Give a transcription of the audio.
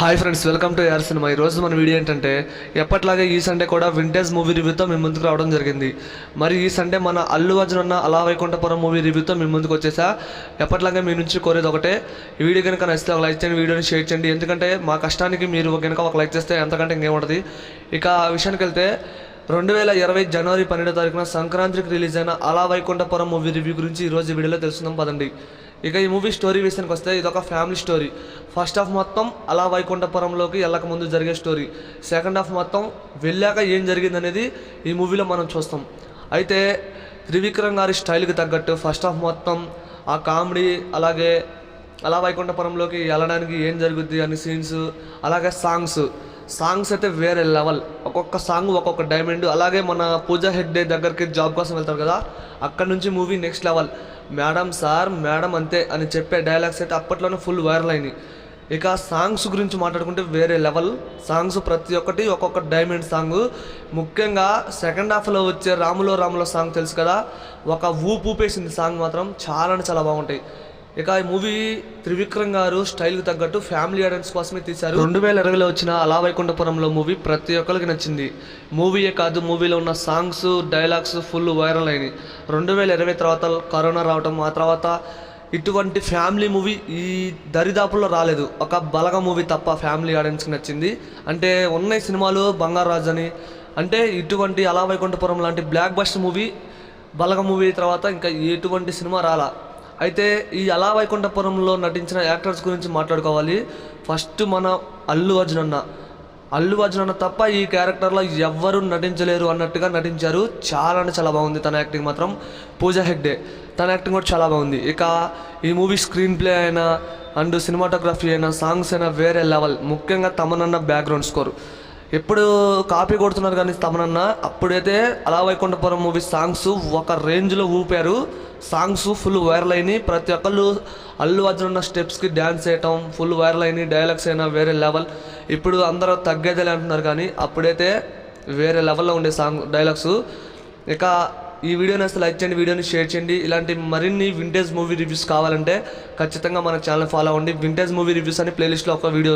Hi friends, welcome to యార్ cinema. ఈరోజు మన వీడియో ఏంటంటే ఎప్పట్లాగే ఈ సండే కూడా వింటేజ్ మూవీ రివ్యూతో మీ ముందుకు రావడం జరిగింది. మరి ఈ సండే మన అల్లు అర్జున్ అన్న అలా వైకుంఠపురం మూవీ రివ్యూతో మీ ముందుకు వచ్చేసా. ఎప్పట్లాగే మీ నుంచి కోరేది ఒకటే, ఈ వీడియో కనుక నచ్చితే ఒక లైక్ చేయండి, వీడియోని షేర్ చేయండి. ఎందుకంటే మా కష్టానికి మీరు కనుక ఒక లైక్ చేస్తే ఎంతకంటే ఇంకేముంటుంది. ఇక విషయానికి వెళ్తే 2020 జనవరి 12వ తారీఖున సంక్రాంతికి రిలీజ్ అయిన అలా వైకుంఠపురం మూవీ రివ్యూ గురించి ఈరోజు ఈ వీడియోలో తెలుసుకుందాం పదండి. ఇక ఈ మూవీ స్టోరీ విషయానికి వస్తే ఇదొక ఫ్యామిలీ స్టోరీ. ఫస్ట్ హాఫ్ మొత్తం అలా వైకుంఠపురంలోకి వెళ్ళక ముందు జరిగే స్టోరీ, సెకండ్ హాఫ్ మొత్తం వెళ్ళాక ఏం జరిగింది అనేది ఈ మూవీలో మనం చూస్తాం. అయితే త్రివిక్రమ్ గారి స్టైల్కి తగ్గట్టు ఫస్ట్ హాఫ్ మొత్తం ఆ కామెడీ, అలాగే అలా వైకుంఠపురంలోకి వెళ్ళడానికి ఏం జరుగుద్ది అనే సీన్స్, అలాగే సాంగ్స్ అయితే వేరే లెవెల్. ఒక్కొక్క సాంగ్ ఒక్కొక్క డైమండ్. అలాగే మన పూజా హెగ్డే దగ్గరికి జాబ్ కోసం వెళ్తారు కదా, అక్కడ నుంచి movie next level. Madam sir madam అంతే అని చెప్పే డైలాగ్స్ అయితే అప్పట్లోనే ఫుల్ వైరల్ అయినాయి. ఇక సాంగ్స్ గురించి మాట్లాడుకుంటే వేరే లెవెల్ సాంగ్స్, ప్రతి ఒక్కటి ఒక్కొక్క డైమండ్ సాంగ్. ముఖ్యంగా సెకండ్ హాఫ్లో వచ్చే రాములో సాంగ్ తెలుసు కదా, ఒక ఊపేసింది సాంగ్ మాత్రం. చాలా అంటే చాలా బాగుంటాయి. ఇక ఈ మూవీ త్రివిక్రమ్ గారు స్టైల్కి తగ్గట్టు ఫ్యామిలీ ఆడియన్స్ కోసమే తీశారు. 2020లో వచ్చిన అలా వైకుంఠపురంలో మూవీ ప్రతి ఒక్కరికి నచ్చింది. మూవీయే కాదు, మూవీలో ఉన్న సాంగ్స్, డైలాగ్స్ ఫుల్ వైరల్ అయినాయి. 2020 తర్వాత కరోనా రావటం, ఆ తర్వాత ఇటువంటి ఫ్యామిలీ మూవీ ఈ దరిదాపుల్లో రాలేదు. ఒక బలగ మూవీ తప్ప ఫ్యామిలీ ఆడియన్స్కి నచ్చింది. అంటే ఉన్నాయి సినిమాలు, బంగారు రాజు అని, అంటే ఇటువంటి అలా వైకుంఠపురం లాంటి బ్లాక్ బస్టర్ మూవీ బలగ మూవీ తర్వాత ఇంకా ఎటువంటి సినిమా రాలా. అయితే ఈ అలా వైకుంఠపురంలో నటించిన యాక్టర్స్ గురించి మాట్లాడుకోవాలి. ఫస్ట్ మన అల్లు అర్జున్ అన్న తప్ప ఈ క్యారెక్టర్లో ఎవ్వరూ నటించలేరు అన్నట్టుగా నటించారు. చాలా అంటే చాలా బాగుంది తన యాక్టింగ్ మాత్రం. పూజా హెగ్డే తన యాక్టింగ్ కూడా చాలా బాగుంది. ఇక ఈ మూవీ స్క్రీన్ ప్లే అయినా అండ్ సినిమాటోగ్రఫీ అయినా సాంగ్స్ అయినా వేరే లెవెల్. ముఖ్యంగా తమనన్న బ్యాక్గ్రౌండ్ స్కోర్ ఎప్పుడు కాపీ కొడుతున్నారు కానీ తమనన్న అప్పుడైతే అలా వైకుంఠపురం మూవీ సాంగ్స్ ఒక రేంజ్లో ఊపారు. సాంగ్స్ ఫుల్ వైరల్ అయినాయి. ప్రతి ఒక్కళ్ళు అల్లు అర్జున్ ఉన్న స్టెప్స్కి డ్యాన్స్ చేయటం ఫుల్ వైరల్ అయినాయి. డైలాగ్స్ అయినా వేరే లెవెల్. ఇప్పుడు అందరూ తగ్గేదేలే అంటున్నారు కానీ అప్పుడైతే వేరే లెవెల్లో ఉండే సాంగ్ డైలాగ్స్. ఇక ఈ వీడియోని అసలు లైక్ చేయండి, వీడియోని షేర్ చేయండి. ఇలాంటి మరిన్ని వింటేజ్ మూవీ రివ్యూస్ కావాలంటే ఖచ్చితంగా మన ఛానల్ ఫాలో అవ్వండి. వింటేజ్ మూవీ రివ్యూస్ అని ప్లేలిస్ట్లో ఒక వీడియో